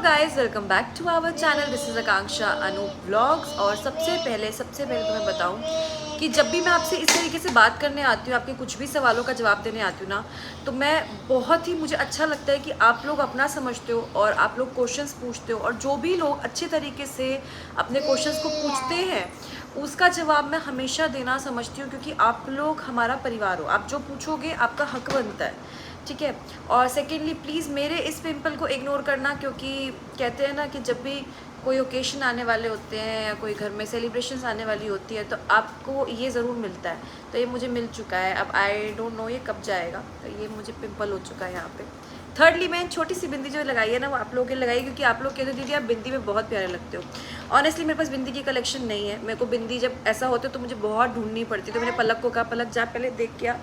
Guys welcome back to our channel. This is Akanksha Anu vlogs. और सबसे पहले तुम्हें बताऊं कि जब भी मैं आपसे इस तरीके से बात करने आती हूँ, आपके कुछ भी सवालों का जवाब देने आती हूँ ना, तो मुझे अच्छा लगता है कि आप लोग अपना समझते हो और आप लोग क्वेश्चंस पूछते हो, और जो भी लोग अच्छे तरीके से अपने क्वेश्चंस को पूछते हैं उसका जवाब मैं हमेशा देना समझती हूँ, क्योंकि आप लोग हमारा परिवार हो। आप जो पूछोगे आपका हक बनता है, ठीक है। और सेकेंडली प्लीज़ मेरे इस पिंपल को इग्नोर करना, क्योंकि कहते हैं ना कि जब भी कोई ओकेशन आने वाले होते हैं या कोई घर में सेलिब्रेशंस आने वाली होती है तो आपको ये ज़रूर मिलता है। तो ये मुझे मिल चुका है, अब आई डोंट नो ये कब जाएगा। तो ये मुझे पिंपल हो चुका है यहाँ पे। थर्डली मैं छोटी सी बिंदी जो लगाई है ना, वो आप लोगों के लगाई, क्योंकि आप लोग कहते हो दीदी आप बिंदी में बहुत प्यारे लगते हो। ऑनेस्टली मेरे पास बिंदी की कलेक्शन नहीं है। मेरे को बिंदी जब ऐसा होता है तो मुझे बहुत ढूंढनी पड़ती है। तो मैंने पलक को कहा, पलक जा पहले देख क्या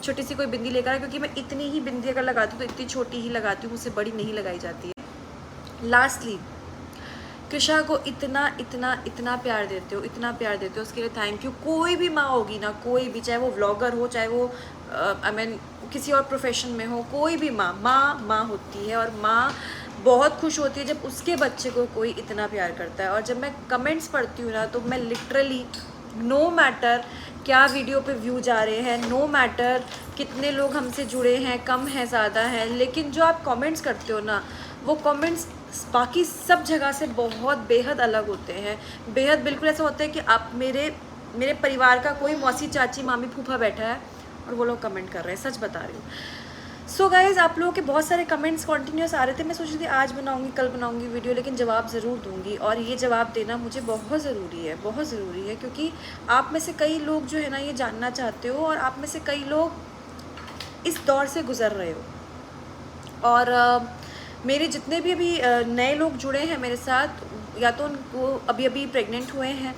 छोटी सी कोई बिंदी लेकर, क्योंकि मैं इतनी ही बिंदी अगर लगाती हूँ तो इतनी छोटी ही लगाती हूँ, मुझसे बड़ी नहीं लगाई जाती है। लास्टली कृषा को इतना इतना इतना प्यार देते हो, इतना प्यार देते हो, उसके लिए थैंक यू। कोई भी माँ होगी ना, कोई भी, चाहे वो व्लॉगर हो, चाहे वो किसी और प्रोफेशन में हो, कोई भी माँ होती है। और माँ बहुत खुश होती है जब उसके बच्चे को कोई इतना प्यार करता है। और जब मैं कमेंट्स पढ़ती हूँ ना, तो मैं लिटरली नो मैटर क्या वीडियो पे व्यू जा रहे हैं, नो मैटर कितने लोग हमसे जुड़े हैं, कम है ज़्यादा है, लेकिन जो आप कमेंट्स करते हो ना, वो कमेंट्स बाकी सब जगह से बहुत बेहद अलग होते हैं। बेहद बिल्कुल ऐसा होता है कि आप मेरे परिवार का कोई मौसी, चाची, मामी, फूफा बैठा है और वो लोग कमेंट कर रहे हैं। सच बता रही हूँ। सो गाइज, आप लोगों के बहुत सारे कमेंट्स कंटिन्यूस आ रहे थे। मैं सोच रही थी आज बनाऊंगी, कल बनाऊंगी वीडियो, लेकिन जवाब ज़रूर दूंगी। और ये जवाब देना मुझे बहुत ज़रूरी है, बहुत ज़रूरी है, क्योंकि आप में से कई लोग जो है ना ये जानना चाहते हो, और आप में से कई लोग इस दौर से गुज़र रहे हो। और मेरे जितने भी अभी नए लोग जुड़े हैं मेरे साथ, या तो उनको अभी अभी प्रेग्नेंट हुए हैं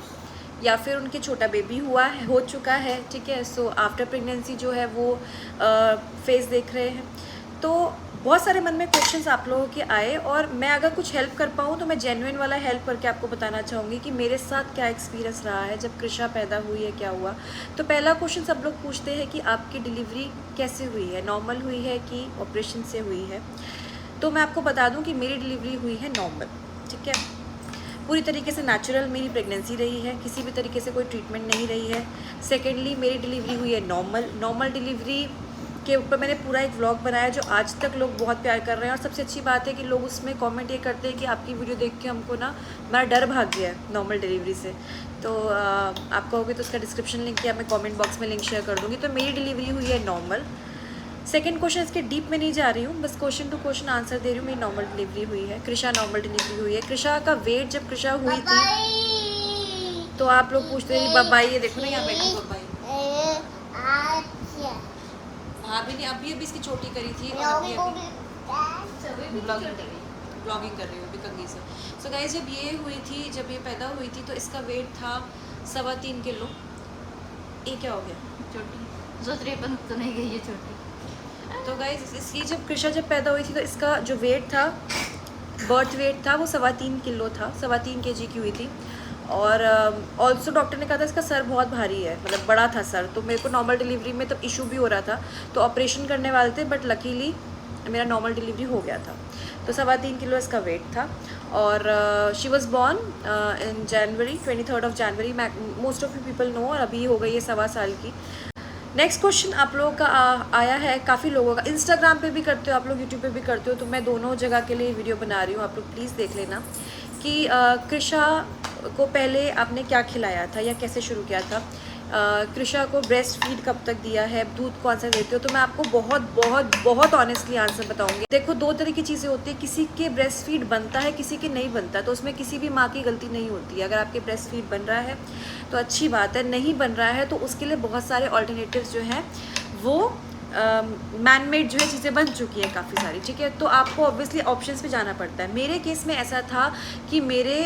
या फिर उनके छोटा बेबी हो चुका है, ठीक है। सो आफ्टर प्रेगनेंसी जो है वो फेज़ देख रहे हैं। तो बहुत सारे मन में क्वेश्चंस आप लोगों के आए, और मैं अगर कुछ हेल्प कर पाऊँ तो मैं जेन्युइन वाला हेल्प करके आपको बताना चाहूँगी कि मेरे साथ क्या एक्सपीरियंस रहा है जब कृषा पैदा हुई है, क्या हुआ। तो पहला क्वेश्चन सब लोग पूछते हैं कि आपकी डिलीवरी कैसे हुई है, नॉर्मल हुई है कि ऑपरेशन से हुई है। तो मैं आपको बता दूं कि मेरी डिलीवरी हुई है नॉर्मल, ठीक है। पूरी तरीके से नेचुरल मेरी प्रेगनेंसी रही है, किसी भी तरीके से कोई ट्रीटमेंट नहीं रही है। सेकेंडली मेरी डिलीवरी हुई है नॉर्मल डिलीवरी के ऊपर मैंने पूरा एक व्लॉग बनाया जो आज तक लोग बहुत प्यार कर रहे हैं। और सबसे अच्छी बात है कि लोग उसमें कमेंट ये करते हैं कि आपकी वीडियो देख के हमको ना मेरा डर भाग गया है नॉर्मल डिलीवरी से। तो आप कहोगे तो उसका डिस्क्रिप्शन लिंक या मैं कमेंट बॉक्स में लिंक शेयर कर दूँगी। तो मेरी डिलीवरी हुई है नॉर्मल। सेकेंड क्वेश्चन, इसके डीप में नहीं जा रही हूँ, बस क्वेश्चन टू क्वेश्चन आंसर दे रही हूँ। मेरी नॉर्मल डिलीवरी हुई है, कृषा नॉर्मल डिलीवरी हुई है। कृषा का वेट जब कृषा हुई थी तो आप लोग पूछते हैं बब्बाई, ये देखो ना यहाँ बैठी बब्बाई। हाँ भी नहीं, अभी इसकी चोटी करी थी और अभी ब्लॉगिंग कर रही हूँ अभी कंगी से। सो गाइस, जब ये हुई थी, जब ये पैदा हुई थी तो इसका वेट था 3.25 किलो। ये क्या हो गया, चोटी तो नहीं गई ये छोटी। तो गाइस इसकी जब कृषा पैदा हुई थी तो इसका जो वेट था, बर्थ वेट था, वो 3.25 किलो था, 3.25 kg की हुई थी। और ऑल्सो डॉक्टर ने कहा था इसका सर बहुत भारी है, मतलब बड़ा था सर। तो मेरे को नॉर्मल डिलीवरी में तब इशू भी हो रहा था, तो ऑपरेशन करने वाले थे, बट लकीली मेरा नॉर्मल डिलीवरी हो गया था। तो 3.25 किलो इसका वेट था। और she was born in January, 23 January. Most of you people know. और अभी हो गई है 1.25 साल की। नेक्स्ट क्वेश्चन आप लोगों का आया है, काफ़ी लोगों का। इंस्टाग्राम पे भी करते हो आप लोग, यूट्यूब पे भी करते हो, तो मैं दोनों जगह के लिए वीडियो बना रही हूँ। आप लोग प्लीज़ देख लेना कि कृषा को पहले आपने क्या खिलाया था या कैसे शुरू किया था। कृषा को ब्रेस्ट फीड कब तक दिया है, दूध कौन सा देते हो। तो मैं आपको बहुत बहुत बहुत ऑनेस्टली आंसर बताऊंगी। देखो, दो तरह की चीज़ें होती है, किसी के ब्रेस्ट फीड बनता है, किसी के नहीं बनता। तो उसमें किसी भी माँ की गलती नहीं होती है। अगर आपके ब्रेस्ट फीड बन रहा है तो अच्छी बात है, नहीं बन रहा है तो उसके लिए बहुत सारे ऑल्टरनेटिव्स जो हैं वो मैन मेड जो है चीज़ें बन चुकी हैं काफ़ी सारी, ठीक है। तो आपको ऑब्वियसली ऑप्शंस पे जाना पड़ता है। मेरे केस में ऐसा था कि मेरे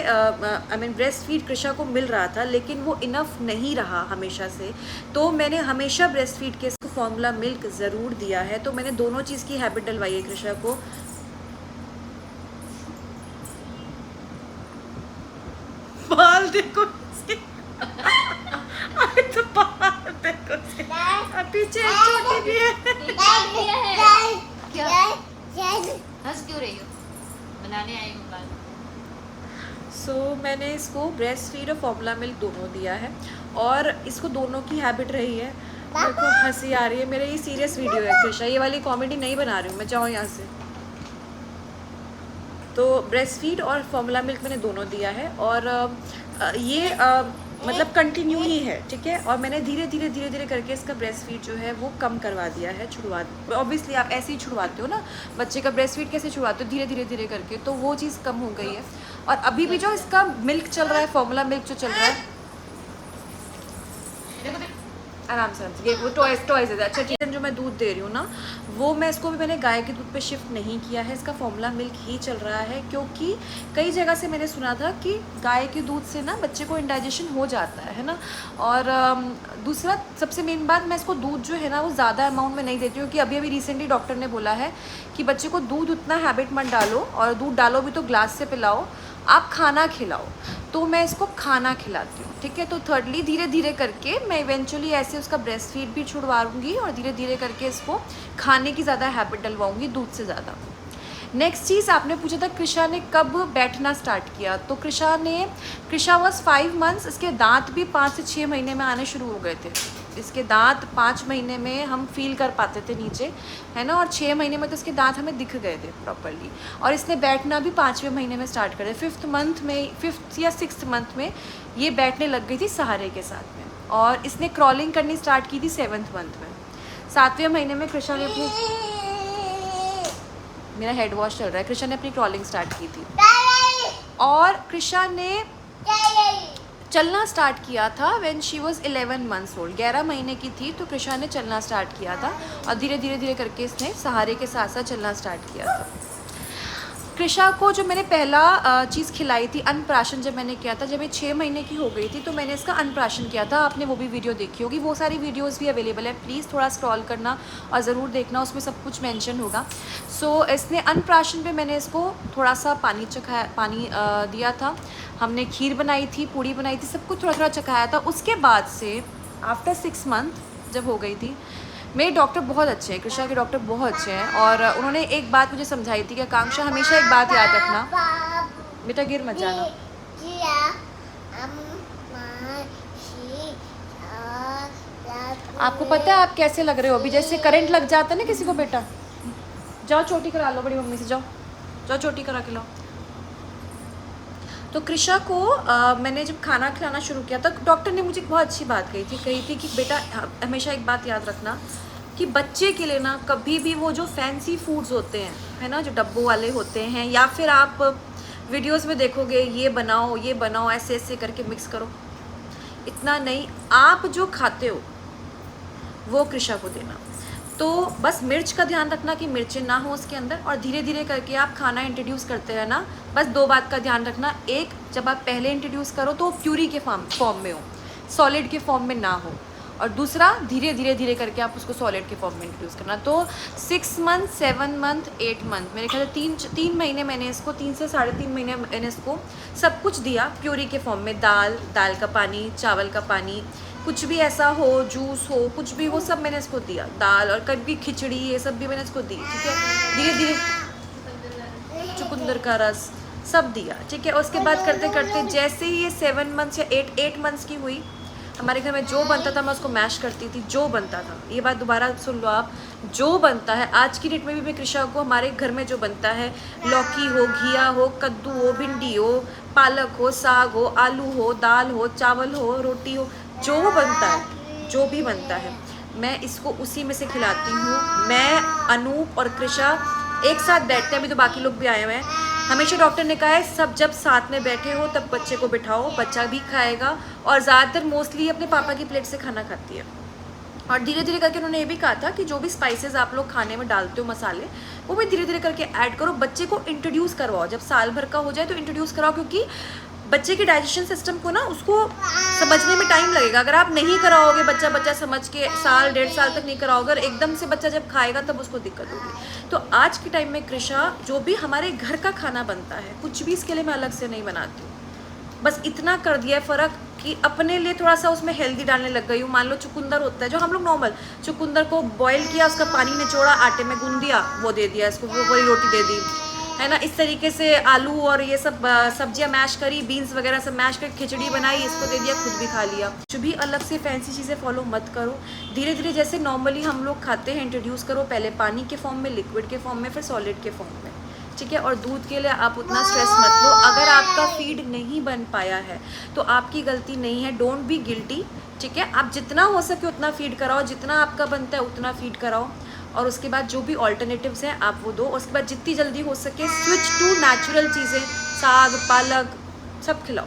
ब्रेस्ट फीड कृषा को मिल रहा था, लेकिन वो इनफ नहीं रहा हमेशा से। तो मैंने हमेशा ब्रेस्ट फीड के फॉर्मूला मिल्क ज़रूर दिया है। तो मैंने दोनों चीज़ की हैबिट डलवाई है कृषा को। बाल देखो तो बाल देखो, पीछे एक छोटी भी है। क्या हंस क्यों रही हो? बनाने आई हूँ कल। मैंने इसको ब्रेस्ट फीड और फॉर्मूला मिल्क दोनों दिया है और इसको दोनों की हैबिट रही है। मेरे को हंसी आ रही है, मेरा ये सीरियस वीडियो है कृषा, ये वाली कॉमेडी नहीं बना रही हूँ मैं, जाओ यहाँ से। तो ब्रेस्ट फीड और फॉर्मूला मिल्क मैंने दोनों दिया है और ये मतलब कंटिन्यू ही है, ठीक है। और मैंने धीरे धीरे करके इसका ब्रेस्ट फीड जो है वो कम करवा दिया है, छुड़वा। ऑब्वियसली आप ऐसे ही छुड़वाते हो ना, बच्चे का ब्रेस्ट फीड कैसे छुड़वाते हो, धीरे करके, तो वो चीज़ कम हो गई है। और अभी भी जो इसका मिल्क चल रहा है, फॉर्मूला मिल्क जो चल रहा है, आराम से ये वो टॉयज है। अच्छा ठीक है, जो मैं दूध दे रही हूँ ना, वो मैं इसको भी मैंने गाय के दूध पे शिफ्ट नहीं किया है, इसका फॉर्मूला मिल्क ही चल रहा है। क्योंकि कई जगह से मैंने सुना था कि गाय के दूध से ना बच्चे को इंडाइजेशन हो जाता है ना। और दूसरा सबसे मेन बात, मैं इसको दूध जो है ना वो ज़्यादा अमाउंट में नहीं देती हूँ, क्योंकि अभी रिसेंटली डॉक्टर ने बोला है कि बच्चे को दूध उतना हैबिट मत डालो, और दूध डालो भी तो ग्लास से पिलाओ, आप खाना खिलाओ। तो मैं इसको खाना खिलाती हूँ, ठीक है। तो थर्डली धीरे करके मैं इवेंचुअली ऐसे उसका ब्रेस्ट फीड भी छुड़वाऊँगी और धीरे करके इसको खाने की ज़्यादा हैबिट डलवाऊँगी, दूध से ज़्यादा। नेक्स्ट चीज़ आपने पूछा था कृषा ने कब बैठना स्टार्ट किया। तो कृषा वॉज 5 मंथ्स, इसके दांत भी 5 से 6 महीने में आने शुरू हो गए थे। इसके दांत 5 महीने में हम फील कर पाते थे नीचे, है ना, और 6 महीने में तो इसके दांत हमें दिख गए थे प्रॉपरली। और इसने बैठना भी 5वें महीने में स्टार्ट कर दिया, 5th या 6th मंथ में ये बैठने लग गई थी सहारे के साथ में। और इसने क्रॉलिंग करनी स्टार्ट की थी 7th मंथ में। 7वें महीने में कृषा ने अपनी, मेरा हेड वॉश चल रहा है, कृषा ने अपनी क्रॉलिंग स्टार्ट की थी। और कृषा ने चलना स्टार्ट किया था when she was 11 months old, 11 महीने की थी तो कृषा ने चलना स्टार्ट किया था। और धीरे करके इसने सहारे के साथ साथ चलना स्टार्ट किया था। कृषा को जो मैंने पहला चीज़ खिलाई थी अन्नप्राशन, जब मैंने किया था, जब ये 6 महीने की हो गई थी तो मैंने इसका अन्नप्राशन किया था। आपने वो भी वीडियो देखी होगी, वो सारी वीडियोस भी अवेलेबल है, प्लीज़ थोड़ा स्क्रॉल करना और ज़रूर देखना, उसमें सब कुछ मेंशन होगा। इसने अन्नप्राशन पे मैंने इसको थोड़ा सा पानी दिया था, हमने खीर बनाई थी, पूड़ी बनाई थी, सब कुछ थोड़ा चखाया था। उसके बाद से आफ्टर 6 मंथ जब हो गई थी, मेरे डॉक्टर बहुत अच्छे हैं, कृषा के डॉक्टर बहुत अच्छे हैं, और उन्होंने एक बात मुझे समझाई थी कि आकांक्षा हमेशा एक बात याद रखना, बेटा गिर मत जाना। आपको पता है आप कैसे लग रहे हो अभी, जैसे करंट लग जाता है ना किसी को। बेटा जाओ चोटी करा लो बड़ी मम्मी से, जाओ चोटी करा के लाओ। तो कृषा को मैंने जब खाना खिलाना शुरू किया था, डॉक्टर ने मुझे बहुत अच्छी बात कही थी कि बेटा हमेशा एक बात याद रखना कि बच्चे के लिए ना कभी भी वो जो फैंसी फूड्स होते हैं, है ना, जो डब्बों वाले होते हैं, या फिर आप वीडियोस में देखोगे ये बनाओ ऐसे करके मिक्स करो, इतना नहीं, आप जो खाते हो वो कृषा को देना। तो बस मिर्च का ध्यान रखना कि मिर्चें ना हो उसके अंदर, और धीरे करके आप खाना इंट्रोड्यूस करते रहना। बस 2 बात का ध्यान रखना, एक, जब आप पहले इंट्रोड्यूस करो तो प्यूरी के फॉर्म में हो, सॉलिड के फॉर्म में ना हो, और दूसरा धीरे करके आप उसको सॉलिड के फॉर्म में इंट्रोड्यूस करना। तो 6 मंथ, 7 मंथ, 8 मंथ, मेरे ख्याल से 3 महीने मैंने इसको, 3 से 3.5 महीने मैंने इसको सब कुछ दिया प्यूरी के फॉर्म में, दाल का पानी, चावल का पानी, कुछ भी ऐसा हो, जूस हो, कुछ भी हो, सब मैंने इसको दिया, दाल और कभी खिचड़ी, ये सब भी मैंने इसको दी, ठीक है। धीरे चुकंदर का रस सब दिया, ठीक है। और उसके बाद करते जैसे ही ये 7 मंथ्स या 8 मंथ्स की हुई, हमारे घर में जो बनता था मैं उसको मैश करती थी, जो बनता था, ये बात दोबारा सुन लो आप, जो बनता है आज की डेट में भी मैं कृषा को, हमारे घर में जो बनता है, लौकी हो, घिया हो, कद्दू हो, भिंडी हो, पालक हो, साग हो, आलू हो, दाल हो, चावल हो, रोटी हो, जो बनता है, जो भी बनता है, मैं इसको उसी में से खिलाती हूँ। मैं, अनूप और कृषा एक साथ बैठते हैं, अभी तो बाकी लोग भी आए हुए हैं। हमेशा डॉक्टर ने कहा है सब जब साथ में बैठे हो तब बच्चे को बिठाओ, बच्चा भी खाएगा, और ज़्यादातर मोस्टली अपने पापा की प्लेट से खाना खाती है। और धीरे करके उन्होंने ये भी कहा था कि जो भी स्पाइसेस आप लोग खाने में डालते हो, मसाले, वो भी धीरे करके ऐड करो, बच्चे को इंट्रोड्यूस करवाओ, जब साल भर का हो जाए तो इंट्रोड्यूस कराओ, क्योंकि बच्चे के डाइजेशन सिस्टम को ना उसको समझने में टाइम लगेगा। अगर आप नहीं कराओगे, बच्चा समझ के 1.5 साल तक नहीं कराओगे, और एकदम से बच्चा जब खाएगा तब उसको दिक्कत होगी। तो आज के टाइम में कृषा, जो भी हमारे घर का खाना बनता है, कुछ भी इसके लिए मैं अलग से नहीं बनाती हूँ, बस इतना कर दिया है फ़र्क कि अपने लिए थोड़ा सा उसमें हेल्दी डालने लग गई हूँ। मान लो चुकंदर होता है, जो हम लोग नॉर्मल चुकंदर को बॉईल किया, उसका पानी निचोड़ा, आटे में गूंद दिया, वो दे दिया इसको, वो वही रोटी दे दी। है ना। इस तरीके से आलू और ये सब सब्जियां मैश करी, बीन्स वगैरह सब मैश कर खिचड़ी बनाई, इसको दे दिया, खुद भी खा लिया। कुछ भी अलग से फैंसी चीज़ें फॉलो मत करो। धीरे धीरे जैसे नॉर्मली हम लोग खाते हैं इंट्रोड्यूस करो, पहले पानी के फॉर्म में, लिक्विड के फॉर्म में, फिर सॉलिड के फॉर्म में, ठीक है। और दूध के लिए आप उतना स्ट्रेस मत लो। अगर आपका फीड नहीं बन पाया है तो आपकी गलती नहीं है, डोंट बी गिल्टी, ठीक है। आप जितना हो सके उतना फीड कराओ, जितना आपका बनता है उतना फीड कराओ, और उसके बाद जो भी ऑल्टरनेटिव्स हैं आप वो दो। उसके बाद जितनी जल्दी हो सके स्विच टू नेचुरल चीज़ें, साग पालक सब खिलाओ।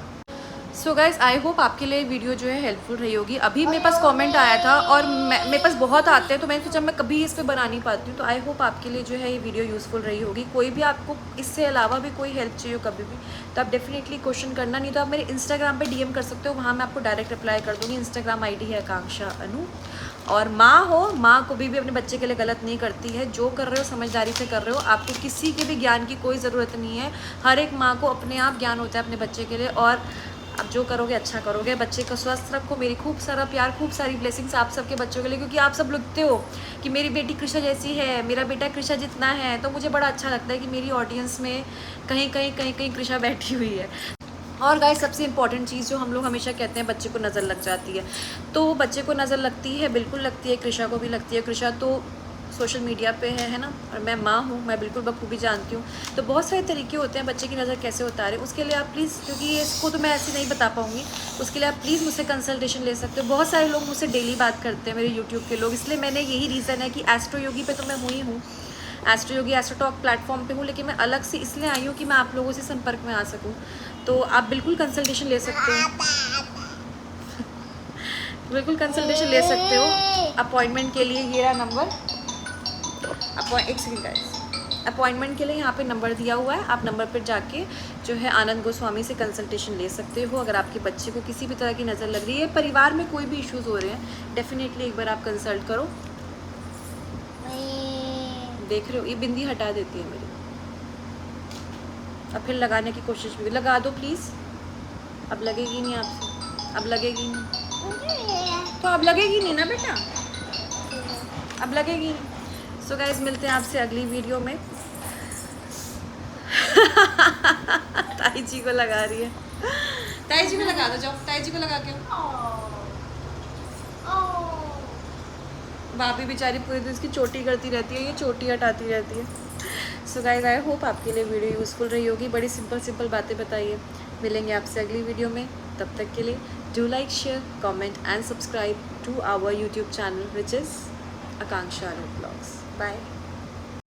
सो गाइज आई होप आपके लिए वीडियो जो है हेल्पफुल रही होगी। अभी मेरे पास कमेंट आया था और मेरे पास बहुत आते हैं, तो मैंने सोचा मैं कभी इस पर बना नहीं पाती हूँ, तो आई होप आपके लिए जो है ये वीडियो यूज़फुल रही होगी। कोई भी आपको इससे अलावा भी कोई हेल्प चाहिए हो कभी भी, तो आप डेफिनेटली क्वेश्चन करना, नहीं तो आप मेरे इंस्टाग्राम पर DM कर सकते हो, वहाँ मैं आपको डायरेक्ट रिप्लाई कर दूँगी। इंस्टाग्राम ID है आकांक्षा अनु। और माँ कभी भी अपने बच्चे के लिए गलत नहीं करती है। जो कर रहे हो समझदारी से कर रहे हो, आपको किसी के भी ज्ञान की कोई ज़रूरत नहीं है। हर एक माँ को अपने आप ज्ञान होता है अपने बच्चे के लिए, और आप जो करोगे अच्छा करोगे। बच्चे को स्वस्थ रखो। मेरी खूब सारा प्यार, खूब सारी ब्लेसिंग्स आप सबके बच्चों के लिए, क्योंकि आप सब लिखते हो कि मेरी बेटी कृषा जैसी है, मेरा बेटा कृषा जितना है, तो मुझे बड़ा अच्छा लगता है कि मेरी ऑडियंस में कहीं कृषा बैठी हुई है। और गाइस सबसे इंपॉर्टेंट चीज़ जो हम लोग हमेशा कहते हैं, बच्चे को नज़र लग जाती है, तो बच्चे को नज़र लगती है, बिल्कुल लगती है, कृषा को भी लगती है। कृषा तो सोशल मीडिया पे है ना, और मैं माँ हूँ, मैं बिल्कुल बखूबी जानती हूँ। तो बहुत सारे तरीके होते हैं बच्चे की नज़र कैसे उतारे, उसके लिए आप प्लीज़, क्योंकि इसको तो मैं ऐसे नहीं बता पाऊँगी, उसके लिए आप प्लीज़ मुझसे कंसल्टेशन ले सकते हो। बहुत सारे लोग मुझसे डेली बात करते हैं, मेरे यूट्यूब के लोग, इसलिए मैंने यही रीज़न है कि एस्ट्रो योगी पे तो मैं हुई हूँ, एस्ट्रो योगी एस्ट्रो टॉक प्लेटफॉर्म पे हूँ, लेकिन मैं अलग से इसलिए आई हूँ कि मैं आप लोगों से संपर्क में आ सकूँ। तो आप बिल्कुल कंसल्टेशन ले सकते हो, बिल्कुल कंसल्टेशन ले सकते हो अपॉइंटमेंट के लिए। ये रहा नंबर, एक सेकंड गाइस, अपॉइंटमेंट के लिए यहाँ पे नंबर दिया हुआ है, आप नंबर पर जाके जो है आनंद गोस्वामी से कंसल्टेशन ले सकते हो। अगर आपके बच्चे को किसी भी तरह की नज़र लग रही है, परिवार में कोई भी इश्यूज़ हो रहे हैं, डेफिनेटली एक बार आप कंसल्ट करो। देख रहे हो ये बिंदी हटा देती है मेरी, अब फिर लगाने की कोशिश भी, लगा दो प्लीज़। अब लगेगी नहीं आपसे, अब लगेगी नहीं, तो अब लगेगी नहीं ना बेटा, अब लगेगी नहीं। सो गाइस मिलते हैं आपसे अगली वीडियो में। ताई जी को लगा रही है, ताई जी को लगा दो, जाओ ताई जी को लगा के। भाभी बेचारी पूरी दिन इसकी चोटी करती रहती है, ये चोटी हटाती रहती है। सो गाइस आई होप आपके लिए वीडियो यूज़फुल रही होगी। बड़ी सिंपल बातें बताइए। मिलेंगे आपसे अगली वीडियो में, तब तक के लिए do like, share, comment and subscribe to our YouTube channel which is Akanksha Anu blogs. Bye.